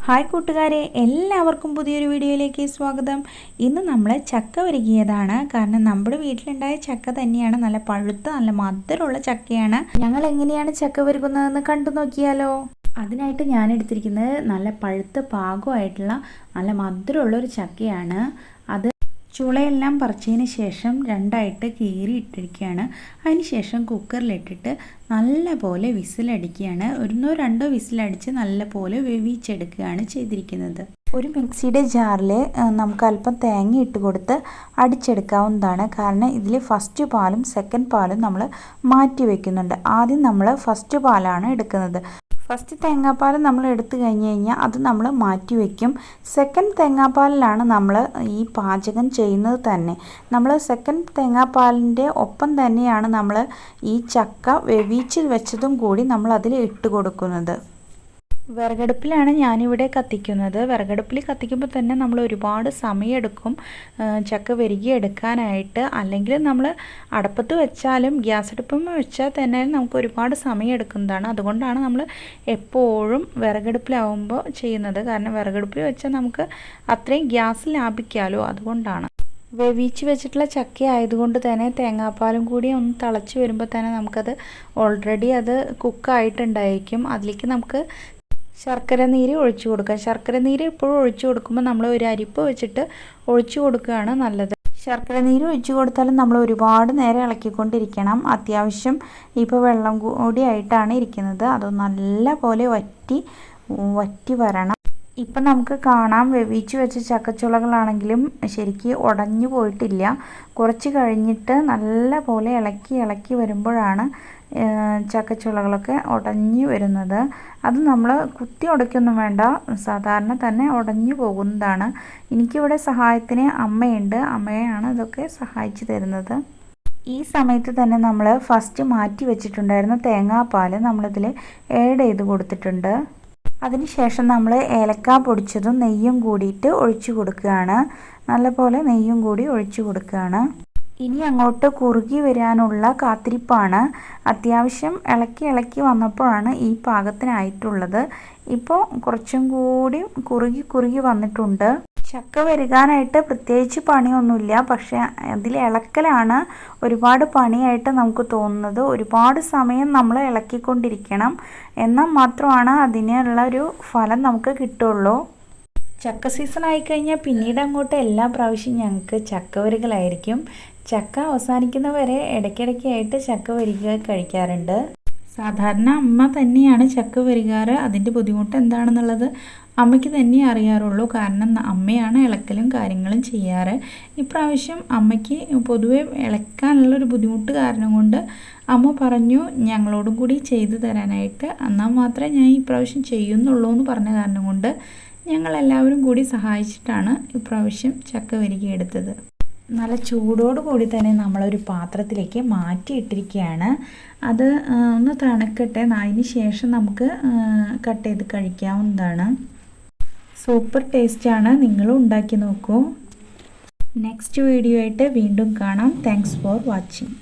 Hi കൂട്ടുകാരെ, എല്ലാവർക്കും പുതിയൊരു വീഡിയോയിലേക്ക് സ്വാഗതം. ഇന്ന് നമ്മൾ ചക്ക വരകിയതാണ്. കാരണം നമ്മുടെ വീട്ടിലുണ്ടായ ചക്ക തന്നെയാണ്. നല്ല പഴുത്ത നല്ല മധുരമുള്ള ചക്കയാണ്. ഞങ്ങൾ എങ്ങനെയാണ് ചക്ക വരകുന്നതെന്ന് കണ്ടു നോക്കിയാലോ. അതിനായിട്ട് ഞാൻ എടുത്തിരിക്കുന്നത് നല്ല പഴുത്ത പാകമായിട്ടുള്ള നല്ല മധുരമുള്ള ഒരു ചക്കയാണ്. അത് ചുളയെല്ലാം പറിച്ചതിന് ശേഷം രണ്ടായിട്ട് കീറി ഇട്ടിരിക്കുകയാണ്. അതിന് ശേഷം കുക്കറിലിട്ടിട്ട് നല്ല പോലെ വിസിലടിക്കുകയാണ്. ഒന്നോ രണ്ടോ വിസിലടിച്ച് നല്ല പോലെ വേവിച്ചെടുക്കുകയാണ് ചെയ്തിരിക്കുന്നത്. ഒരു മിക്സിയുടെ ജാറിൽ നമുക്ക് അല്പം തേങ്ങ ഇട്ട് കൊടുത്ത് അടിച്ചെടുക്കാവുന്നതാണ്. കാരണം ഇതിൽ ഫസ്റ്റ് പാലും സെക്കൻഡ് പാലും നമ്മൾ മാറ്റി വയ്ക്കുന്നുണ്ട്. ആദ്യം നമ്മൾ ഫസ്റ്റ് പാലാണ് എടുക്കുന്നത്. ഫസ്റ്റ് തേങ്ങാപ്പാൽ നമ്മൾ എടുത്തു കഴിഞ്ഞ് കഴിഞ്ഞാൽ അത് നമ്മൾ മാറ്റി വയ്ക്കും. സെക്കൻഡ് തേങ്ങാപ്പാലിലാണ് നമ്മൾ ഈ പാചകം ചെയ്യുന്നത് തന്നെ. നമ്മൾ സെക്കൻഡ് തേങ്ങാപ്പാലിൻ്റെ ഒപ്പം തന്നെയാണ് നമ്മൾ ഈ ചക്ക വേവിച്ച് വെച്ചതും കൂടി നമ്മൾ അതിൽ ഇട്ട് കൊടുക്കുന്നത്. വിറകടുപ്പിലാണ് ഞാനിവിടെ കത്തിക്കുന്നത്. വിറകടുപ്പിൽ കത്തിക്കുമ്പോൾ തന്നെ നമ്മൾ ഒരുപാട് സമയമെടുക്കും ചക്ക വരകിയെടുക്കാനായിട്ട്. അല്ലെങ്കിൽ നമ്മൾ അടപ്പത്ത് വെച്ചാലും ഗ്യാസ് അടുപ്പം വെച്ചാൽ തന്നെ നമുക്ക് ഒരുപാട് സമയം എടുക്കുന്നതാണ്. അതുകൊണ്ടാണ് നമ്മൾ എപ്പോഴും വിറകടുപ്പിലാവുമ്പോൾ ചെയ്യുന്നത്. കാരണം വിറകടുപ്പിൽ വെച്ചാൽ നമുക്ക് അത്രയും ഗ്യാസ് ലാഭിക്കാമല്ലോ, അതുകൊണ്ടാണ്. വേവിച്ച് വെച്ചിട്ടുള്ള ചക്ക ആയതുകൊണ്ട് തന്നെ തേങ്ങാപ്പാലും കൂടി ഒന്ന് തിളച്ച് വരുമ്പോൾ തന്നെ നമുക്കത് ഓൾറെഡി അത് കുക്കായിട്ടുണ്ടായിരിക്കും. അതിലേക്ക് നമുക്ക് ശർക്കര നീര് ഒഴിച്ചു കൊടുക്കാം. ശർക്കര നീര് എപ്പോഴും ഒഴിച്ചു കൊടുക്കുമ്പോൾ നമ്മൾ ഒരു അരിപ്പ് വെച്ചിട്ട് ഒഴിച്ചു കൊടുക്കുകയാണ് നല്ലത്. ശർക്കര നീര് ഒഴിച്ചു കൊടുത്താലും നമ്മൾ ഒരുപാട് നേരം ഇളക്കിക്കൊണ്ടിരിക്കണം. അത്യാവശ്യം ഇപ്പോൾ വെള്ളം കൂടി ആയിട്ടാണ് ഇരിക്കുന്നത്. അത് നല്ല പോലെ വറ്റി വരണം. ഇപ്പം നമുക്ക് കാണാം, വേവിച്ച് വെച്ച ചക്കച്ചുളകളാണെങ്കിലും ശരിക്കും ഉടഞ്ഞു പോയിട്ടില്ല. കുറച്ച് കഴിഞ്ഞിട്ട് നല്ല പോലെ ഇളക്കി വരുമ്പോഴാണ് ചക്കച്ചുളകളൊക്കെ ഉടഞ്ഞു വരുന്നത്. അത് നമ്മൾ കുത്തി ഉടയ്ക്കൊന്നും വേണ്ട, സാധാരണ തന്നെ ഉടഞ്ഞു പോകുന്നതാണ്. എനിക്കിവിടെ സഹായത്തിന് അമ്മയുണ്ട്. അമ്മയാണ് ഇതൊക്കെ സഹായിച്ചു തരുന്നത്. ഈ സമയത്ത് തന്നെ നമ്മൾ ഫസ്റ്റ് മാറ്റി വെച്ചിട്ടുണ്ടായിരുന്ന തേങ്ങാപ്പാൽ നമ്മളിതിൽ ആഡ് ചെയ്ത് കൊടുത്തിട്ടുണ്ട്. അതിനുശേഷം നമ്മൾ ഏലക്ക പൊടിച്ചതും നെയ്യും കൂടിയിട്ട് ഒഴിച്ചു കൊടുക്കുകയാണ്. നല്ലപോലെ നെയ്യും കൂടി ഒഴിച്ചു കൊടുക്കുകയാണ്. ഇനി അങ്ങോട്ട് കുറുകി വരാനുള്ള കാത്തിരിപ്പാണ്. അത്യാവശ്യം ഇളക്കി വന്നപ്പോഴാണ് ഈ പാകത്തിനായിട്ടുള്ളത്. ഇപ്പോൾ കുറച്ചും കൂടി കുറുകി വന്നിട്ടുണ്ട്. ചക്ക വരകാനായിട്ട് പ്രത്യേകിച്ച് പണിയൊന്നുമില്ല, പക്ഷേ അതിൽ ഇളക്കലാണ് ഒരുപാട് പണിയായിട്ട് നമുക്ക് തോന്നുന്നത്. ഒരുപാട് സമയം നമ്മൾ ഇളക്കിക്കൊണ്ടിരിക്കണം, എന്നാൽ മാത്രമാണ് അതിനുള്ള ഒരു ഫലം നമുക്ക് കിട്ടുള്ളൂ. ചക്ക സീസൺ ആയിക്കഴിഞ്ഞാൽ പിന്നീട് അങ്ങോട്ട് എല്ലാ പ്രാവശ്യവും ഞങ്ങൾക്ക് ചക്ക വരകലായിരിക്കും. ചക്ക അവസാനിക്കുന്നവരെ ഇടയ്ക്കിടയ്ക്കായിട്ട് ചക്ക വരക കഴിക്കാറുണ്ട്. സാധാരണ അമ്മ തന്നെയാണ് ചക്ക വരകാറ്. അതിൻ്റെ ബുദ്ധിമുട്ട് എന്താണെന്നുള്ളത് അമ്മയ്ക്ക് തന്നെ അറിയാറുള്ളൂ. കാരണം അമ്മയാണ് ഇളക്കലും കാര്യങ്ങളും ചെയ്യാറ്. ഇപ്രാവശ്യം അമ്മയ്ക്ക് പൊതുവെ ഇളക്കാനുള്ളൊരു ബുദ്ധിമുട്ട് കാരണം കൊണ്ട് അമ്മ പറഞ്ഞു ഞങ്ങളോടും കൂടി ചെയ്തു തരാനായിട്ട്. എന്നാൽ മാത്രമേ ഞാൻ ഇപ്രാവശ്യം ചെയ്യുന്നുള്ളൂ എന്ന് പറഞ്ഞ കാരണം കൊണ്ട് ഞങ്ങളെല്ലാവരും കൂടി സഹായിച്ചിട്ടാണ് ഇപ്രാവശ്യം ചക്ക വരകിയെടുത്തത്. നല്ല ചൂടോട് കൂടി തന്നെ നമ്മളൊരു പാത്രത്തിലേക്ക് മാറ്റിയിട്ടിരിക്കുകയാണ്. അത് ഒന്ന് തണുക്കട്ടെ. അതിന് ശേഷം നമുക്ക് കട്ട് ചെയ്ത് കഴിക്കാവുന്നതാണ്. സൂപ്പർ ടേസ്റ്റാണ്. നിങ്ങളും ഉണ്ടാക്കി നോക്കൂ. നെക്സ്റ്റ് വീഡിയോ ആയിട്ട് വീണ്ടും കാണാം. Thanks for watching.